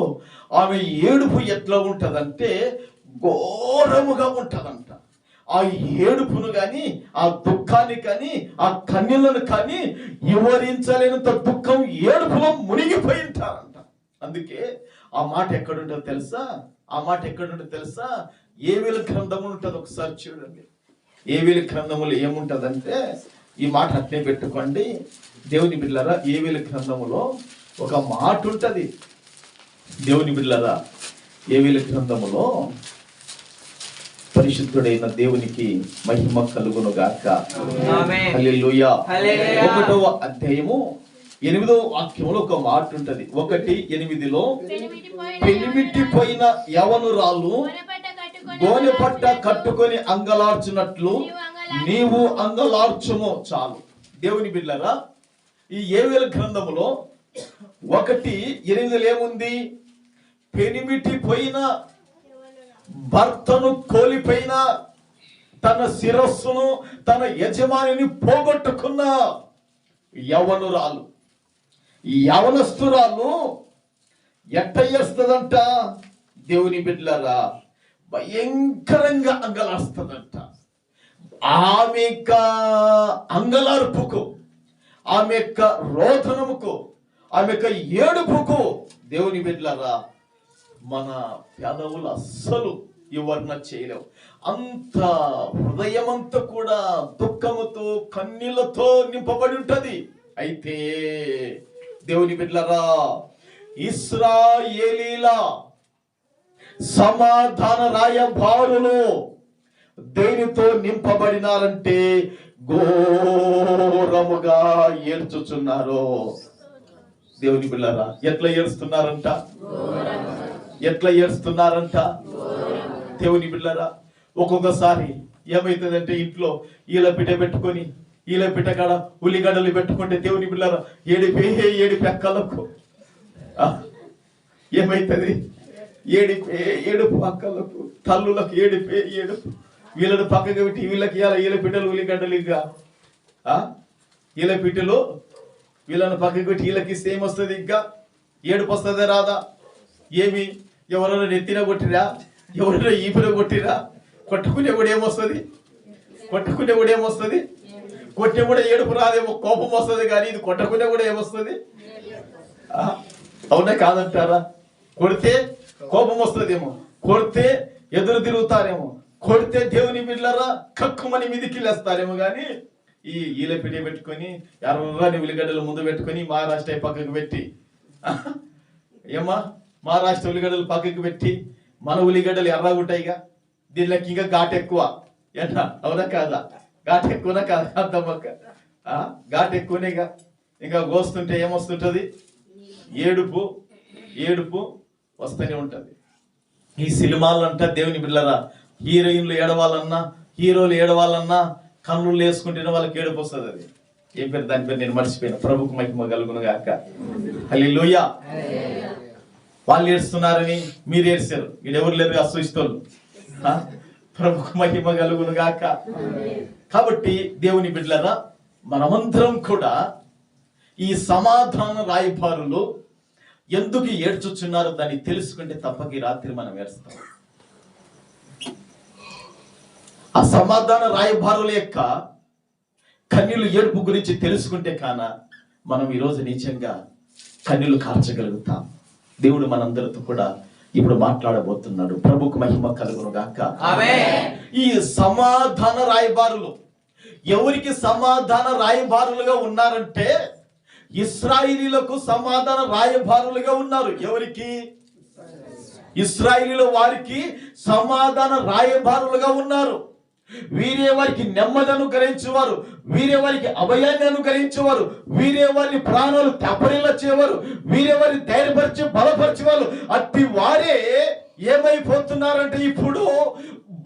ఆమె ఏడుపు ఎట్లా ఉంటదంటే ఘోరముగా ఉంటదంట. ఆ ఏడుపును కానీ, ఆ దుఃఖాన్ని కానీ, ఆ కన్నీళ్లను కానీ వివరించలేనంత దుఃఖం ఏడుపులో మునిగిపోయి ఉంటారంట. అందుకే ఆ మాట ఎక్కడుంటుందో తెలుసా? ఏవేల గ్రంథము ఉంటుంది, ఒకసారి చూడండి. ఏవేల గ్రంథములు ఏముంటదంటే, ఈ మాట అట్నే పెట్టుకోండి దేవుని బిడ్డలారా. ఏవేల గ్రంథములో ఒక మాట ఉంటది. దేవుని బిడ్డలారా, ఏవేల గ్రంథములో పరిశుద్ధుడైన దేవునికి మహిమ కలుగును గాక. హల్లెలూయా. 1వ అధ్యాయము 8వ వాక్యములో ఒక మాట ఉంటది. 1:8 పెనిమిటిపోయిన యవనురాలు గోనెపట్ట కట్టుకొని అంగలార్చున్నట్లు నీవు అంగలార్చుము. చాలు. దేవుని బిడ్డలారా, ఈ ఏవేల గ్రంథములో 1:8 ఏముంది? పెనిమిటిపోయిన, భర్తను కోల్పోయిన, తన శిరస్సును, తన యజమానిని పోగొట్టుకున్న యవనురాలు, యవనస్తురాలు ఎట్ట చేస్తుందంట? దేవుని బిడ్డలారా, భయంకరంగా అంగలాస్తుందంట. ఆమె యొక్క అంగలార్పుకు, ఆమె యొక్క రోదనముకు, ఆమె యొక్క ఏడుపుకు దేవుని బిడ్డలారా మన పెదవులు అస్సలు వివరణ చేయలేవు. అంత హృదయమంతా కూడా దుఃఖముతో, కన్నీళ్లతో నింపబడి ఉంటది. అయితే దేవుని బిడ్డలారా, ఇశ్రాయేలీల సమాధాన రాయబారులు దేనితో నింపబడినారంటే ఘోరముగా ఏడ్చుచున్నారు. దేవుని బిడ్డలారా, ఎట్లా ఏడుస్తున్నారంట? దేవుని బిడ్డలారా, ఒక్కొక్కసారి ఏమవుతుందంటే ఇంట్లో ఈల పిట్ట పెట్టుకొని ఈల పిట్ట కాడ ఉల్లిగడ్డలు పెట్టుకుంటే దేవుని పిల్లలు ఏడిపి అక్కలకు ఏమైతుంది? ఏడుపు అక్కలకు తల్లులకు ఏడుపు. వీళ్ళని పక్కకు పెట్టి వీళ్ళకి ఈల పిట్టలు ఉల్లిగడ్డలు ఇంకా ఈల పిట్టలు వీళ్ళని పక్కకు పెట్టి వీళ్ళకి ఇస్తే ఏమొస్తుంది? ఇంకా ఏడుపు వస్తుందే రాదా? ఏమి ఎవరైనా నెత్తిన కొట్టిరా, ఎవరైనా ఈపున కొట్టిరా, కొట్టుకునే కూడా ఏమొస్తుంది? కొట్టే కూడా ఏడుపు రాదేమో, కోపం వస్తుంది. కానీ ఇది కొట్టుకునే కూడా ఏమొస్తుంది? అవునా కాదంటారా? కొడితే కోపం వస్తుందేమో, కొడితే ఎదురు తిరుగుతారేమో, కొడితే దేవుని బిడ్డలారా కక్కుమని మీదికి లేస్తారేమో. కానీ ఈల పిడి పెట్టుకొని ఎర్రని ఉల్లిగడ్డలు ముందు పెట్టుకొని మహారాష్ట్ర పక్కకు పెట్టి మహారాష్ట్ర ఉల్లిగడ్డలు పక్కకు పెట్టి మన ఉల్లిగడ్డలు ఎర్రగా ఉంటాయిగా, దీనిలోకి ఇంకా ఘాటు ఎక్కువ. అవునా కాదా? ఘాటు ఎక్కువనా కాదా? అర్థమక్క ఘాటు ఎక్కువనేగా. ఇంకా కోస్తుంటే ఏమొస్తుంటది? ఏడుపు వస్తూనే ఉంటది. ఈ సినిమాలు అంట దేవుని బిడ్డలారా, హీరోయిన్లు ఏడవాలన్నా, హీరోలు ఏడవాలన్నా కన్నులు వేసుకుంటే వాళ్ళకి ఏడుపు వస్తుంది. అది ఏం పేరు? దాని పేరు నేను మర్చిపోయినా. ప్రభుకు మహిమ కలుగును గాక. హల్లెలూయా. వాళ్ళు ఏడుస్తున్నారని మీరు ఏడ్చారు, వీడెవరు లేరు అసూయిస్తోళ్ళు. ప్రభుకు మహిమ కలుగును గాక. కాబట్టి దేవుని బిడ్డలారా, మనమందరం కూడా ఈ సమాధాన రాయబారులు ఎందుకు ఏడ్చుచున్నారో దాన్ని తెలుసుకుంటే తప్పకి రాత్రి మనం ఏడుస్తాం. ఆ సమాధాన రాయబారుల యొక్క కన్నీళ్ళు ఏడుపు గురించి తెలుసుకుంటే కాన మనం ఈరోజు నిజంగా కన్నీళ్లు కార్చగలుగుతాం. దేవుడు మనందరితో కూడా ఇప్పుడు మాట్లాడబోతున్నాడు. ప్రభుకు మహిమ కలుగును గాక. ఈ సమాధాన రాయబారులు ఎవరికి సమాధాన రాయబారులుగా ఉన్నారంటే ఇశ్రాయేలీయులకు సమాధాన రాయబారులుగా ఉన్నారు. ఎవరికి? ఇశ్రాయేలీయుల వారికి సమాధాన రాయబారులుగా ఉన్నారు. వీరే వారికి నెమ్మది అనుగ్రహించేవారు, వీరే వారికి అభయాన్ని అనుగ్రహించేవారు, వీరే వారి ప్రాణాలు తెప్పరిల్లచేవారు, వీరే వారి ధైర్యపరిచి బలపరిచేవారు. అట్టి వారే ఏమైపోతున్నారంటే ఇప్పుడు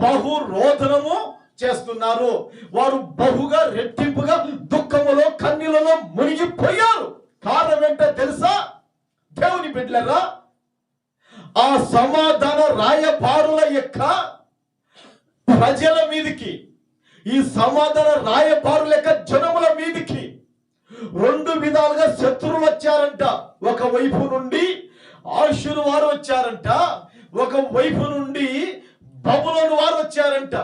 బహు రోదనము చేస్తున్నారు. వారు బహుగా రెట్టింపుగా దుఃఖములో కన్నీళ్లలో మునిగిపోయారు. కారణం ఏంటో తెలుసా? దేవుని బిడ్డలారా, ఆ సమాధాన రాయబారుల యొక్క ప్రజల మీదికి, ఈ సమాధాన రాయబారుల యొక్క జనముల మీదికి రెండు విధాలుగా శత్రువులు వచ్చారంట. ఒక వైపు నుండి ఆషూరు వారు వచ్చారంట, ఒక వైపు నుండి బబులోను వారు వచ్చారంట.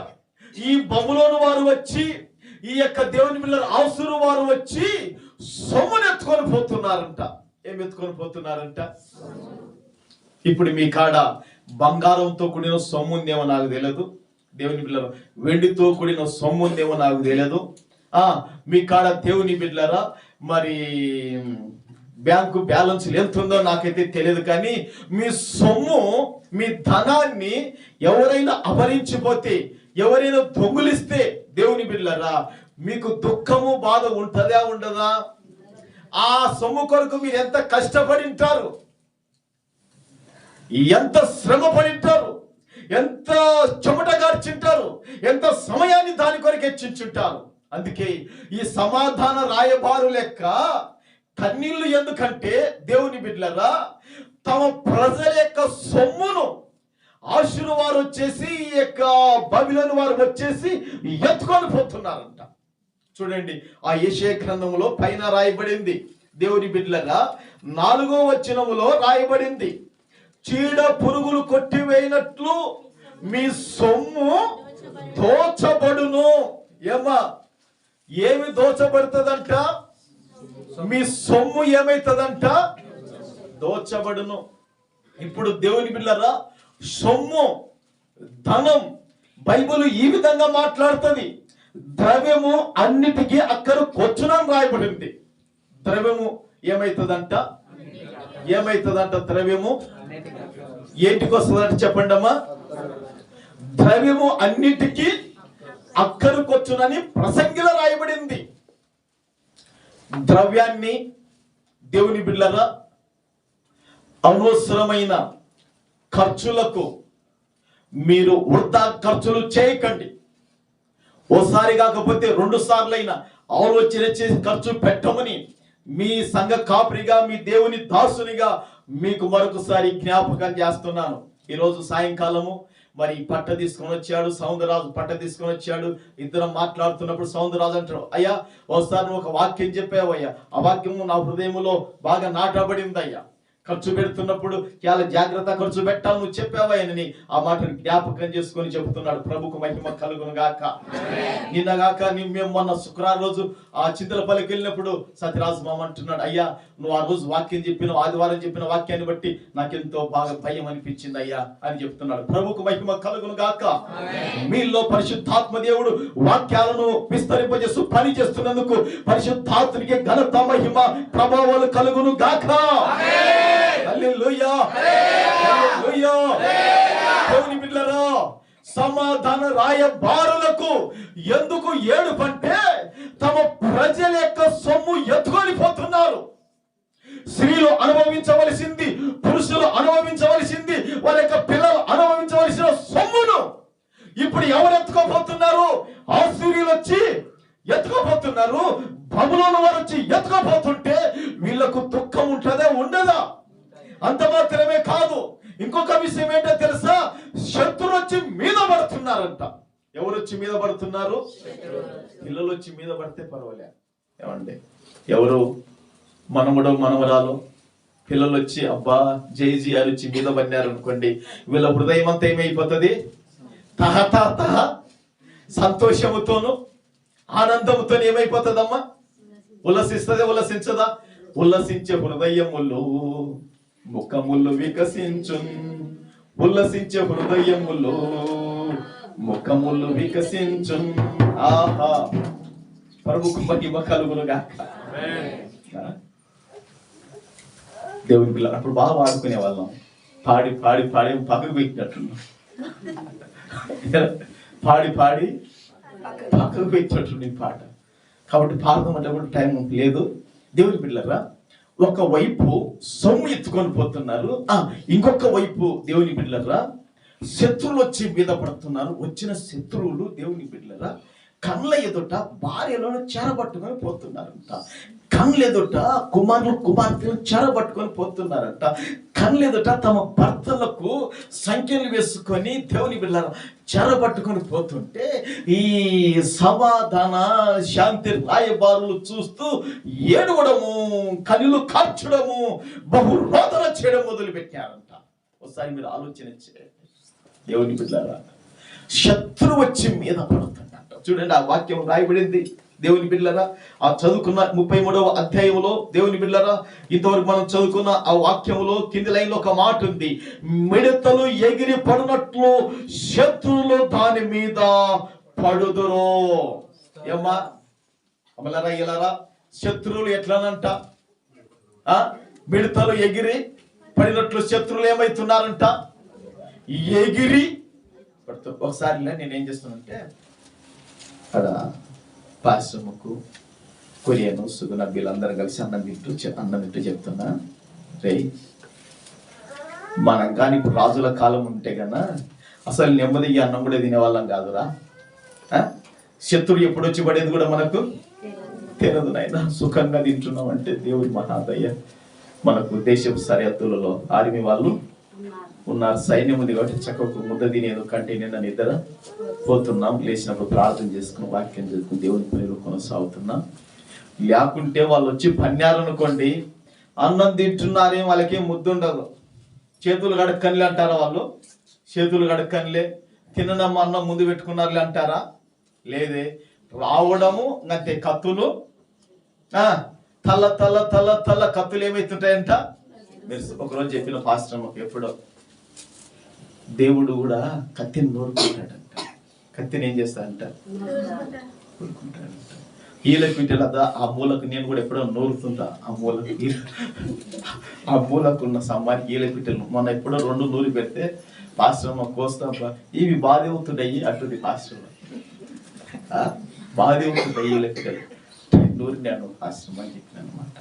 ఈ బబులోను వారు వచ్చి ఈ యొక్క దేవుని పిల్లలు ఆషూరు వారు వచ్చి సొమ్మును ఎత్తుకొని పోతున్నారంట. ఏం ఎత్తుకొని పోతున్నారంట? ఇప్పుడు మీ కాడ బంగారంతో కూడిన సొమ్ము ఉందేమో నాకు తెలియదు, దేవుని బిడ్డలారా వెండితో కూడిన సొమ్ము ఉందేమో నాకు తెలియదు. మీ కాడ దేవుని బిడ్డలారా మరి బ్యాంకు బ్యాలెన్స్ ఎంతుందో నాకైతే తెలియదు. కానీ మీ సొమ్ము, మీ ధనాన్ని ఎవరైనా అపహరించిపోతే, ఎవరైనా దొంగిలిస్తే దేవుని బిడ్డలారా మీకు దుఃఖము బాధ ఉంటుందా ఉండదా? ఆ సొమ్ము కొరకు మీరు ఎంత కష్టపడి ఉంటారు, ఎంత శ్రమ పడింటారు, ఎంత చెమట గార్చింటారు, ఎంత సమయాన్ని దాని కొరకు హెచ్చించుంటారు. అందుకే ఈ సమాధాన రాయబారు లెక్క కన్నీళ్లు. ఎందుకంటే దేవుని బిడ్డలారా తమ ప్రజల యొక్క సొమ్మును ఆషూరు వారు వచ్చేసి, ఈ యొక్క బబిలోను వారు వచ్చేసి ఎత్తుకొని పోతున్నారంట. చూడండి, ఆ యెషయా గ్రంథములో పైన రాయబడింది. దేవుని బిడ్డలారా 4వ వచనములో రాయబడింది, చీడ పురుగులు కొట్టివేయినట్లు మీ సొమ్ము దోచబడును. ఏమి దోచబడుతుందంట? మీ సొమ్ము ఏమైతుందంట? దోచబడును. ఇప్పుడు దేవుని బిడ్డలారా సొమ్ము, ధనం బైబిల్ ఈ విధంగా మాట్లాడుతుంది. ద్రవ్యము అన్నిటికీ అక్కరు కొచ్చునని రాయబడింది. ద్రవ్యము ఏమైతుందంట? ద్రవ్యము ఏంటికి వస్తుందంటే చెప్పండి అమ్మా. ద్రవ్యము అన్నిటికీ అక్కరుకొచ్చునని ప్రసంగిలో రాయబడింది. ద్రవ్యాన్ని దేవుని బిడ్డలారా అనవసరమైన ఖర్చులకు మీరు వృధా ఖర్చులు చేయకండి. ఓసారి కాకపోతే 2 సార్లైనా ఆలోచన చేసి ఖర్చు పెట్టమని మీ సంఘ కాపరిగా, మీ దేవుని దాసునిగా మీకు మరొకసారి జ్ఞాపకం చేస్తున్నాను. ఈరోజు సాయంకాలము మరి పట్ట తీసుకొని వచ్చాడు, సౌందరరాజు పట్ట తీసుకొని వచ్చాడు. ఇద్దరం మాట్లాడుతున్నప్పుడు సౌందరరాజు అంటాడు, అయ్యా ఒకసారి నువ్వు ఒక వాక్యం చెప్పావయ్యా, ఆ వాక్యము నా హృదయంలో బాగా నాటబడింది అయ్యా. ఖర్చు పెడుతున్నప్పుడు చాలా జాగ్రత్త ఖర్చు పెట్టాలి నువ్వు చెప్పావని ఆ మాటను జ్ఞాపకం చేసుకొని చెబుతున్నాడు. ప్రభుకు మహిమ కలుగును గాక. నిన్నగాక మేము మొన్న శుక్రవారం రోజు ఆ చింతలపల్లికి వెళ్ళినప్పుడు సత్యరాజు మామ అంటున్నాడు, అయ్యా నువ్వు ఆ రోజు వాక్యం చెప్పిన, ఆదివారం చెప్పిన వాక్యాన్ని బట్టి నాకెంతో బాగా భయం అనిపించింది అయ్యా అని చెప్తున్నాడు. ప్రభుకు మహిమ కలుగును గాక. మీలో పరిశుద్ధాత్మ దేవుడు వాక్యాలను విస్తరింపజేస్తూ పని చేస్తున్నందుకు పరిశుద్ధాత్మనికి ఘనత, మహిమ, ప్రభావాలు కలుగును గాక. హల్లెలూయా, హల్లెలూయా. దేవుని బిడ్డలారా, సమాధాన రాయబారులకు ఎందుకు ఏడుపంటే తమ ప్రజల యొక్క సొమ్ము ఎత్తుకొని పోతున్నారు. స్త్రీలు అనుభవించవలసింది, పురుషులు అనుభవించవలసింది, వాళ్ళ యొక్క పిల్లలు అనుభవించవలసిన సొమ్మును ఇప్పుడు ఎవరు ఎత్తుకోపోతున్నారు? ఆశీర్యులు వచ్చి ఎత్తుకోపోతున్నారు. బబులోను వారు వచ్చి ఎత్తుకోపోతుంటే వీళ్ళకు దుఃఖం ఉంటుందా ఉండదా? అంత మాత్రమే కాదు, ఇంకొక విషయం ఏంటో తెలుసా? శత్రువులు వచ్చి మీద పడుతున్నారంట. ఎవరు వచ్చి మీద పడుతున్నారు? పిల్లలు వచ్చి మీద పడితే పర్వాలే. ఏమండి, ఎవరు మనముడో మనవరాలు పిల్లలు వచ్చి అబ్బా జైజీ అని వచ్చి మీద పడినారు అనుకోండి, వీళ్ళ హృదయం అంతా ఏమైపోతుంది? తహ సంతోషముతోను ఆనందంతో ఏమైపోతుందమ్మా? ఉల్లసిస్తుంది, ఉల్లసించదా? ఉల్లసించే హృదయములు ముఖములు వికసించు, ఉల్లసించే హృదయములు ముఖములు వికసించు. ఆహా, ప్రభుకు మహిమ కలుగును గాక. దేవుని పిల్లలు అప్పుడు బాగా వాడుకునే వాళ్ళం. పాడి పాడి పాడి పక్కకు పెట్టినట్టున్నాం, పాడి పాడి పక్కకు పెట్టినట్టు పాట. కాబట్టి పాడడం అంటే కూడా టైం లేదు. దేవుని పిల్లరా, ఒకవైపు సొమ్ము ఎత్తుకొని పోతున్నారు, ఇంకొక వైపు దేవుని బిడ్డలరా శత్రువులు వచ్చి మీద పడుతున్నారు. వచ్చిన శత్రువులు దేవుని బిడ్డలరా కళ్ళ ఎదుట భార్యలను చెరబట్టుకొని పోతున్నారంట. కళ్ళ ఎదుట కుమారులు కుమార్తెలు చెరబట్టుకొని పోతున్నారంట. కళ్ళ ఎదుట తమ భర్తలకు సంఖ్యలు వేసుకొని దేవుని బిడ్డల చెరబట్టుకొని పోతుంటే ఈ సమాధాన శాంతి రాయబారులు చూస్తూ ఏడవడము, కనులు కార్చడము, బహు రోదన చేయడం మొదలు పెట్టారంట. ఒకసారి మీరు ఆలోచన చేయండి దేవుని బిడ్డలారా, శత్రువు వచ్చి మీద పడుతుందంట. చూడండి, ఆ వాక్యం రాయబడింది దేవుని బిడ్డలారా. ఆ చదువుకున్న 33వ అధ్యాయంలో దేవుని బిడ్డలారా, ఇంతవరకు మనం చదువుకున్న ఆ వాక్యంలో కింది లైన్లో ఒక మాట ఉంది, మిడతలు ఎగిరి పడినట్లు శత్రువులు దాని మీద పడుదురు. ఏమ్మా అమలరా ఇలారా, శత్రువులు ఎట్లానంట? మిడతలు ఎగిరి పడినట్లు శత్రువులు ఏమైతున్నారంట? ఎగిరి పడుతుంది. ఒకసారి నేనేం చేస్తానంటే అక్కడ పాశ్రమకు కొరియను సుగుణ వీళ్ళందరూ కలిసి అన్నం తింటూ చెప్తున్నా, రే మనం కానీ ఇప్పుడు రాజుల కాలం ఉంటే కన్నా అసలు నెమ్మదిగా అన్నం కూడా తినేవాళ్ళం కాదురా. శత్రుడు ఎప్పుడు వచ్చి పడేది కూడా మనకు తెలియదు నాయన. సుఖంగా తింటున్నాం అంటే దేవుడి మహాదయ్య. మనకు దేశపు సరిహద్దులలో ఆర్మీ వాళ్ళు ఉన్నారు, సైన్యం ఉంది కాబట్టి చక్కకు ముద్ద తినేది కంటే నిన్న నిద్ర పోతున్నాం. లేచినప్పుడు ప్రార్థన చేసుకుని వాక్యం చేసుకుని దేవుని పనిలో కొనసాగుతున్నాం. లేకుంటే వాళ్ళు వచ్చి పన్నారనుకోండి, అన్నం తింటున్నారేం వాళ్ళకేం ముద్దుండదు. చేతులు గడక్కనిలే అంటారా వాళ్ళు? చేతులు గడక్కనిలే, తినడం అన్నం ముందు పెట్టుకున్నారులే అంటారా? లేదే, రావడము అంటే కత్తులు, తల్ల తల్ల తల్ల తల్ల కత్తులు ఏమైతుంటాయంట. మీరు ఒకరోజు చెప్పిన పాస్టర్ ఎప్పుడో, దేవుడు కూడా కత్తిని నూరుకుంటాడంట. కత్తిని ఏం చేస్తాడంట? నూరుకుంటాడంట. ఈలకు వింటేదా ఆ మూలకు నేను కూడా ఎప్పుడో నూరుతుంటా. ఆ మూలకు ఉన్న సమ్మానికి ఈలకు వింటలు మొన్న ఎప్పుడో 2 నూరి పెడితే పాస్టర్ కోస్తా, ఇవి బాధ అవుతుంటాయి అటుంది. పాస్టర్ బాధ అవుతుంటాయి ఈలకు వింటలు నూరి నేను పాస్టర్ అని చెప్పిన అనమాట.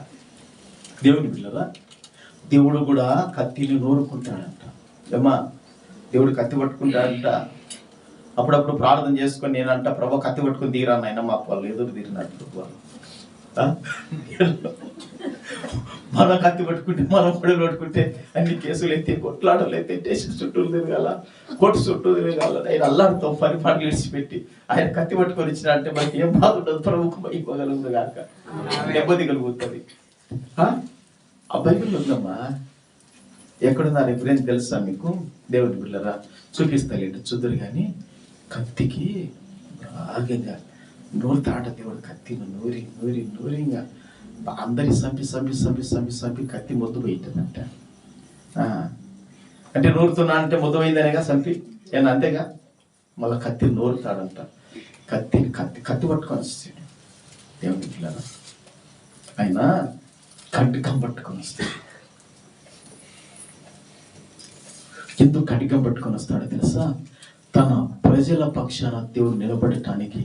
దేవుని పిల్లరా, దేవుడు కూడా కత్తిని నూరుకుంటాడంట. ఏమా దేవుడు కత్తి పట్టుకుంటాడంట. అప్పుడప్పుడు ప్రార్థన చేసుకొని నేనంట, ప్రభు కత్తి పట్టుకుని తీరా నాయన, మాకు వాళ్ళు ఎదురు తీరినట్టు వాళ్ళు. మనం కత్తి పట్టుకుంటే, మనం పొడలు పట్టుకుంటే అన్ని కేసులు అయితే, కొట్లాడలు అయితే, స్టేషన్ చుట్టూ తిరగాల, కోర్టు చుట్టూ తిరగాల. ఆయన అల్లాడితో పని పాటలు విడిచిపెట్టి ఆయన కత్తి పట్టుకొని ఇచ్చిన అంటే మనకి ఏం బాధ ఉండదు. ప్రభుకు అయిపోగలుగుతుంది కాక నెమ్మది కలుగుతుంది. ఆ బైబిల్ ఉందమ్మా, ఎక్కడున్నా రిఫరెన్స్ తెలుసా మీకు? దేవుడి బిడ్డలారా చూపిస్తాలేంటి, చూద్దరు. కానీ కత్తికి బాగా నోరు తాట దేవుడు కత్తిని నూరి నూరి నూరిగా అందరి సంపి కత్తి మొద్దు పోయిందంట. అంటే నూరుతున్నా అంటే మొద్దు పోయిందనేగా సంపి ఏనా, అంతేగా. మళ్ళీ కత్తి నూరుతాడంట. కత్తి పట్టుకొని వస్తాడు దేవుడి బిడ్డలారా. ఆయన ఖడ్గం పట్టుకొని వస్తాడు. ఎందుకు ఖడ్గం పట్టుకొని వస్తాడో తెలుసా? తన ప్రజల పక్షాన దేవుడు నిలబడటానికి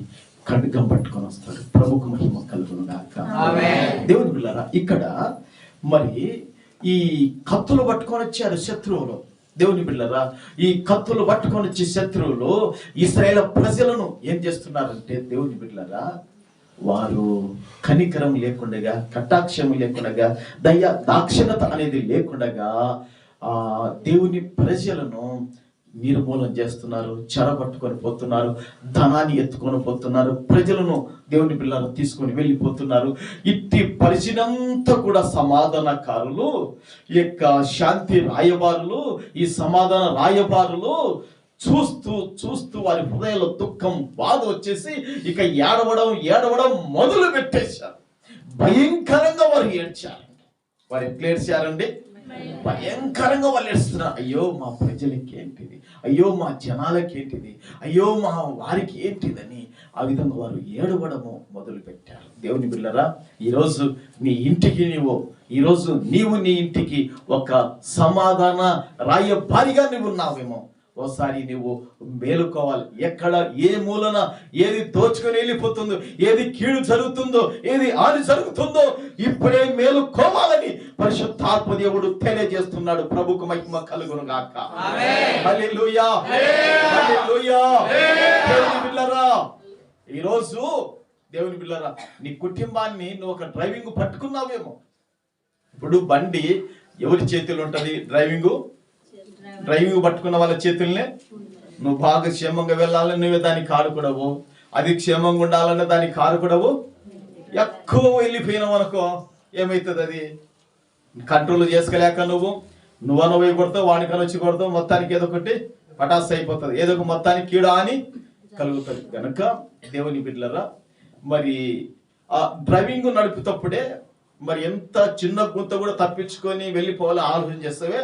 ఖడ్గం పట్టుకొని వస్తాడు. ప్రభుకు మహిమ కలుగును గాక. దేవుని బిడ్డలారా, ఇక్కడ మరి ఈ కత్తులు పట్టుకొని వచ్చారు శత్రువులు. దేవుని బిడ్డలారా, ఈ కత్తులు పట్టుకొని వచ్చే శత్రువులు ఇశ్రాయేలు ప్రజలను ఏం చేస్తున్నారంటే, దేవుని బిడ్డలారా, వారు కనికరం లేకుండా, కటాక్షం లేకుండా, దయ దాక్షిణత అనేది లేకుండా దేవుని ప్రజలను నిర్మూలన చేస్తున్నారు, చెరపట్టుకొని పోతున్నారు, ధనాన్ని ఎత్తుకొని పోతున్నారు, ప్రజలను దేవుని పిల్లలను తీసుకొని వెళ్ళిపోతున్నారు. ఇట్టి పరిచయంతా కూడా సమాధానకారులు, ఈ యొక్క శాంతి రాయబారులు, ఈ సమాధాన రాయబారులు చూస్తూ వారి హృదయంలో దుఃఖం, బాధ వచ్చేసి ఇక ఏడవడం మొదలు పెట్టేశారు. భయంకరంగా వారు ఏడ్చారు. వారు ఎట్లా ఏడ్చారండి? భయంకరంగా వాళ్ళు ఏడుస్తున్నారు. అయ్యో మా ప్రజలకి ఏంటిది, అయ్యో మా జనాలకి ఏంటిది, అయ్యో మా వారికి ఏంటిదని ఆ విధంగా వారు ఏడవడము మొదలు పెట్టారు. దేవుని బిడ్డలారా, ఈరోజు నీ ఇంటికి నీవు నీ ఇంటికి ఒక సమాధాన రాయబారిగా నువ్వు ఉన్నావేమో. ఓసారి నువ్వు మేలుకోవాలి. ఎక్కడ ఏ మూలన ఏది దోచుకొని వెళ్ళిపోతుందో, ఏది కీడు జరుగుతుందో, ఏది హాని జరుగుతుందో ఇప్పుడే మేలుకోవాలని పరిశుద్ధాత్మ దేవుడు తెలియజేస్తున్నాడు. ప్రభుకు మహిమ కలుగును గాక. హల్లెలూయా, హల్లెలూయా. దేవుని బిడ్డలారా, ఈరోజు దేవుని బిడ్డలారా, నీ కుటుంబాన్ని నువ్వు ఒక డ్రైవింగ్ పట్టుకున్నావేమో. ఇప్పుడు బండి ఎవరి చేతిలో ఉంటది? డ్రైవింగ్ పట్టుకున్న వాళ్ళ చేతుల్నే. నువ్వు బాగా క్షేమంగా వెళ్ళాలని నువ్వే దానికి కారుకూడవు, అది క్షేమంగా ఉండాలన్న దానికి కారుకూడవు. ఎక్కువ వెళ్ళిపోయినావు అనుకో, ఏమవుతుంది? అది కంట్రోల్ చేసుకోలేక నువ్వన పోయి కొడతావు, వాడికని వచ్చి కొడతావు, మొత్తానికి ఏదో ఒకటి పటాస్ అయిపోతుంది, ఏదో ఒక మొత్తానికి కీడ అని కలుగుతుంది. కనుక దేవుని బిడ్డలారా, మరి ఆ డ్రైవింగ్ నడుపుతప్పుడే మరి ఎంత చిన్న గుంత కూడా తప్పించుకొని వెళ్ళిపోవాలి ఆలోచన చేస్తావే.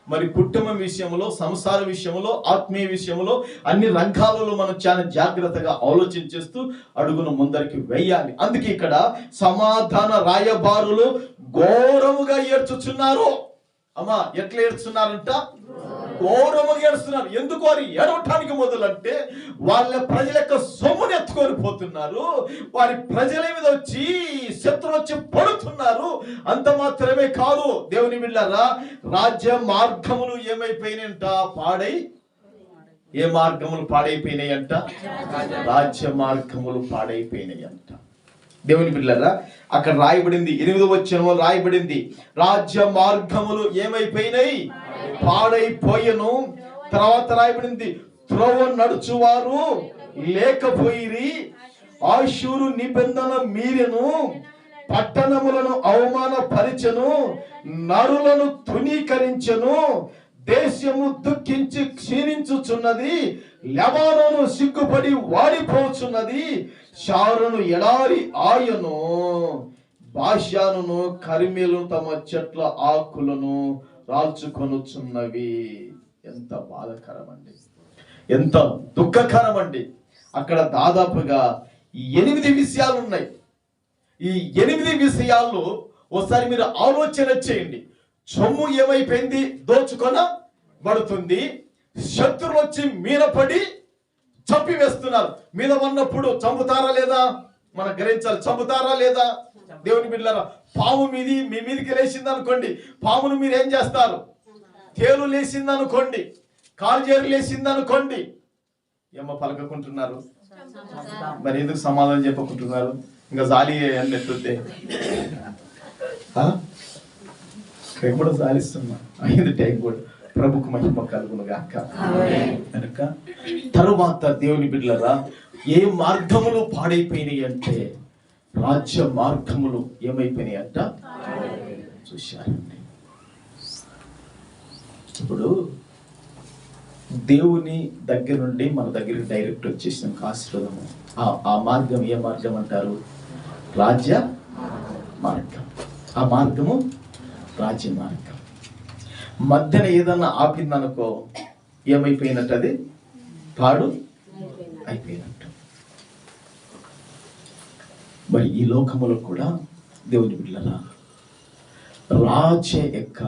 మరి కుటుంబం విషయంలో, సంసార విషయంలో, ఆత్మీయ విషయంలో, అన్ని రంగాలలో మనం చాలా జాగ్రత్తగా ఆలోచన చేస్తూ అడుగును ముందరికి వెయ్యాలి. అందుకే ఇక్కడ సమాధాన రాయబారులు ఘోరముగా ఏడ్చుచున్నారు. అమ్మా, ఎట్లా ఏడ్చున్నారంట? ఘోరముగా ఏడుస్తున్నారు. ఎందుకు వారు ఏడవటానికి మొదలంటే, వాళ్ళ ప్రజల యొక్క సొమ్మును ఎత్తుకొని పోతున్నారు, వారి ప్రజల మీద వచ్చి శత్రువులు వచ్చి పడుతున్నారు. అంత మాత్రమే కాదు దేవుని బిడ్డలారా, రాజ్య మార్గములు ఏమైపోయినాయంట? ఏ మార్గములు పాడైపోయినాయంట? రాజ్య మార్గములు పాడైపోయినాయంట. దేవుని బిడ్డలారా, అక్కడ రాయబడింది, 8వ వచనంలో రాయబడింది, రాజ్య మార్గములు ఏమైపోయినాయి? పాడైపోయెను. తర్వాత రాయబడింది, త్రోవ నడుచువారు లేకపోయిరి, ఆషూరు నిబంధన మీరెను, పట్టణములను అవమానపరిచెను, నరులను తృణీకరించెను, దేశము దుఃఖించి క్షీణించుచున్నది, లెబానోను సిగ్గుపడి వాడిపోచున్నది, షారును ఎడారి ఆయను, బాషానును కర్మెలు తమ చెట్ల ఆకులను రాల్చుకొనుచున్నవి. ఎంత బాధకరం అండి, ఎంత దుఃఖకరం అండి. అక్కడ దాదాపుగా 8 విషయాలు ఉన్నాయి. ఈ 8 విషయాల్లో ఒకసారి మీరు ఆలోచన చేయండి. సొమ్ము ఏమైపోయింది? దోచుకొనబడుతుంది. శత్రువులు వచ్చి మీద పడి చంపివేస్తున్నారు. మీద ఉన్నప్పుడు చంపుతారా లేదా? మనం గ్రహించాలి, చంపుతారా లేదా? దేవుని బిడ్డలారా, పాము మీ మీదికి లేచింది అనుకోండి, పామును మీరు ఏం చేస్తారు? తేలు లేచింది అనుకోండి, కాలు చేరులేసింది అనుకోండి, ఏమో పలకకుంటున్నారు, మరి ఎందుకు సమాధానం చెప్పకుంటున్నారు? ఇంకా జాలి అన్నట్టుంటే కూడా జాలిస్తున్నా అయింది టైం కూడా. ప్రభుకు మహిమ కలుగును గాక. కనుక తరువాత దేవుని బిడ్డలారా, ఏ మార్గములు పాడైపోయినాయి అంటే రాజ్య మార్గములు ఏమైపోయినాయి అంట చూశారండి. ఇప్పుడు దేవుని దగ్గర నుండి మన దగ్గరికి డైరెక్ట్ వచ్చేసిన ఆశీర్వాదము, ఆ మార్గం ఏ మార్గం అంటారు? రాజ్య మార్గం. ఆ మార్గము రాజ్య మార్గం. మధ్యన ఏదన్నా ఆపిందనుకో ఏమైపోయినట్టు? అది పాడు అయిపోయినట్టు. మరి ఈ లోకములో కూడా దేవుని బిడ్డలారా, రాజ్య యొక్క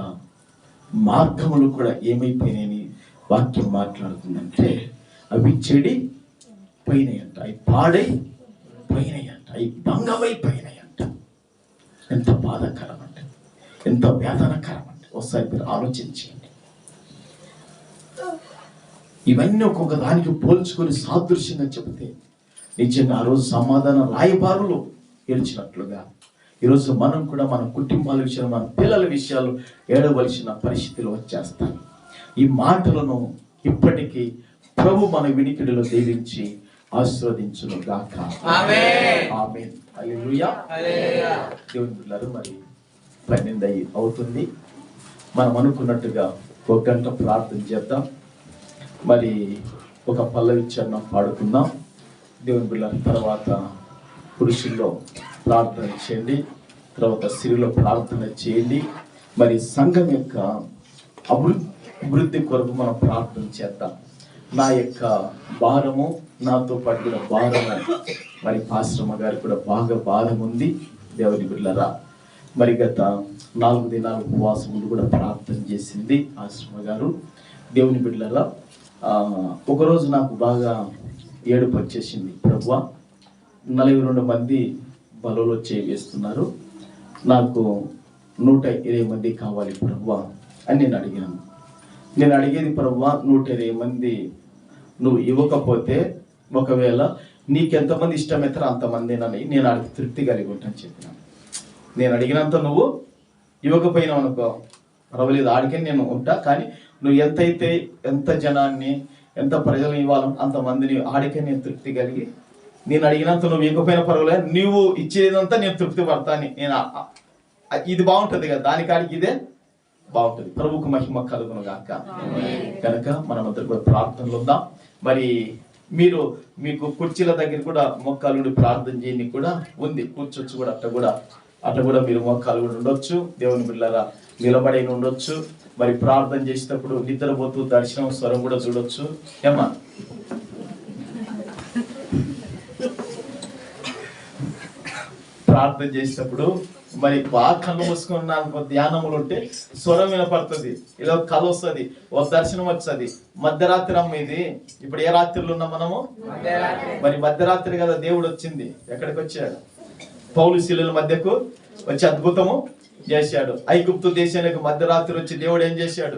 మార్గములు కూడా ఏమైపోయినాయని వాక్యం మాట్లాడుతుందంటే అవి చెడి పోయినాయంట, అవి పాడై పోయినాయంట, అవి భంగమైపోయినాయంట. ఎంత బాధాకరం అంటే, ఎంత వేదనకరం అంటే ఒకసారి మీరు ఆలోచించండి. ఇవన్నీ ఒక్కొక్క దానికి పోల్చుకొని సాదృశ్యంగా చెబితే నిజంగా ఆ రోజు సమాధాన రాయబారులు ఏడ్చినట్లుగా ఈరోజు మనం కూడా మన కుటుంబాల విషయాలు, మన పిల్లల విషయాలు ఏడవలసిన పరిస్థితిలో వచ్చేస్తాం. ఈ మాటలను ఇప్పటికీ ప్రభు మన వినికిడిలో దీవించి ఆశీర్వదించును గాక. ఆమేన్. హల్లెలూయా. దేవుని బిడ్డలారా, మరి 12 అవుతుంది. మనం అనుకున్నట్టుగా 1 గంట ప్రార్థన చేద్దాం. మరి ఒక పల్లవి చరణం పాడుకుందాం. దేవుని బిడ్డలారా, తర్వాత పురుషుల్లో ప్రార్థన చేయండి, తర్వాత స్త్రీలో ప్రార్థన చేయండి. మరి సంఘం యొక్క అభివృద్ధి కొరకు మనం ప్రార్థన చేద్దాం. నా యొక్క భారము, నాతో పడిన భారము, మరి ఆశ్రమ గారికి కూడా బాగా భారం ఉంది. దేవుని బిడ్డలారా, మరి గత 4 దినాల ఉపవాసములు కూడా ప్రార్థన చేసింది ఆశ్రమ గారు. దేవుని బిడ్డలారా, ఒకరోజు నాకు బాగా ఏడుపు వచ్చేసింది. ప్రభువా, 42 మంది బలలో వేస్తున్నారు, నాకు 120 మంది కావాలి ప్రభువా అని నేను అడిగాను. నేను అడిగేది ప్రభువా, 120 మంది నువ్వు ఇవ్వకపోతే ఒకవేళ నీకెంతమంది ఇష్టమవుతారో అంతమందినని నేను అడిగి తృప్తి కలిగి ఉంటాను చెప్పినాను. నేను అడిగినంత నువ్వు ఇవ్వకపోయినావు అనుకో పర్వాలేదు, ఆడికే నేను ఉంటా, కానీ నువ్వు ఎంత జనాన్ని, ఎంత ప్రజలను ఇవ్వాలో అంతమందిని ఆడికే నేను తృప్తి కలిగి, నేను అడిగినంత నువ్వు ఇవ్వకపోయినా పర్వాలేదు, నువ్వు ఇచ్చేదంతా నేను తృప్తి పడతాను. నేను ఇది బాగుంటుంది కదా, దానికాడికి ఇదే బాగుంటుంది. ప్రభుకు మహిమ కలుగును గాక. కనుక మనమందరూ కూడా ప్రార్థనలు ఉందాం. మరి మీకు కుర్చీల దగ్గర కూడా మొక్కలు ప్రార్థన చేయని కూడా ఉంది, కూర్చోచ్చు కూడా, అట్ట కూడా మీరు మొక్కలు కూడా ఉండొచ్చు. దేవుని బిడ్డలారా, నిలబడి ఉండొచ్చు. మరి ప్రార్థన చేసేటప్పుడు నిద్రపోతూ దర్శనం స్వరం కూడా చూడొచ్చు. ఏమా ప్రార్థన చేసేటప్పుడు మరి బాగా కళ్ళు మూసుకున్న ధ్యానములు ఉంటే స్వరం వినపడుతుంది, ఇలా కళ వస్తుంది, ఒక దర్శనం వస్తుంది. మధ్యరాత్రి అమ్మ ఇది. ఇప్పుడు ఏ రాత్రిలో ఉన్నాం మనము? మరి మధ్యరాత్రి కదా దేవుడు వచ్చింది. ఎక్కడికి వచ్చాడు? పౌలు శిలువల మధ్యకు వచ్చి అద్భుతము చేశాడు. ఐగుప్తు దేశానికి మధ్యరాత్రి వచ్చి దేవుడు ఏం చేశాడు?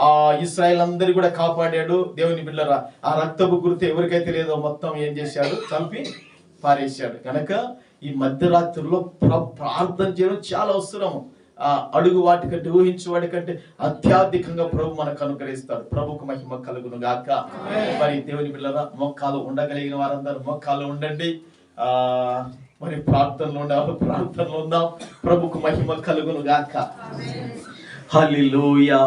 ఆ ఇశ్రాయేల్ అందరి కూడా కాపాడాడు. దేవుని బిడ్డలారా, ఆ రక్తపు గుర్తు ఎవరికైతే లేదో మొత్తం ఏం చేశాడు? చంపి పారేశాడు. కనుక ఈ మధ్యరాత్రిలో ప్రార్థన చేయడం చాలా అవసరము. అడుగు వాటికంటే, ఊహించు వాటికంటే అత్యధికంగా ప్రభు మనకు అనుగ్రహిస్తాడు. ప్రభుకు మహిమ కలుగును గాక. మరి దేవుని బిడ్డలారా, మోకాలు ఉండగలిగిన వారందరూ మోకాలు ఉండండి. మరి ప్రార్థనలో ఉందాం. ప్రభుకు మహిమ కలుగును గాక. హల్లెలూయా.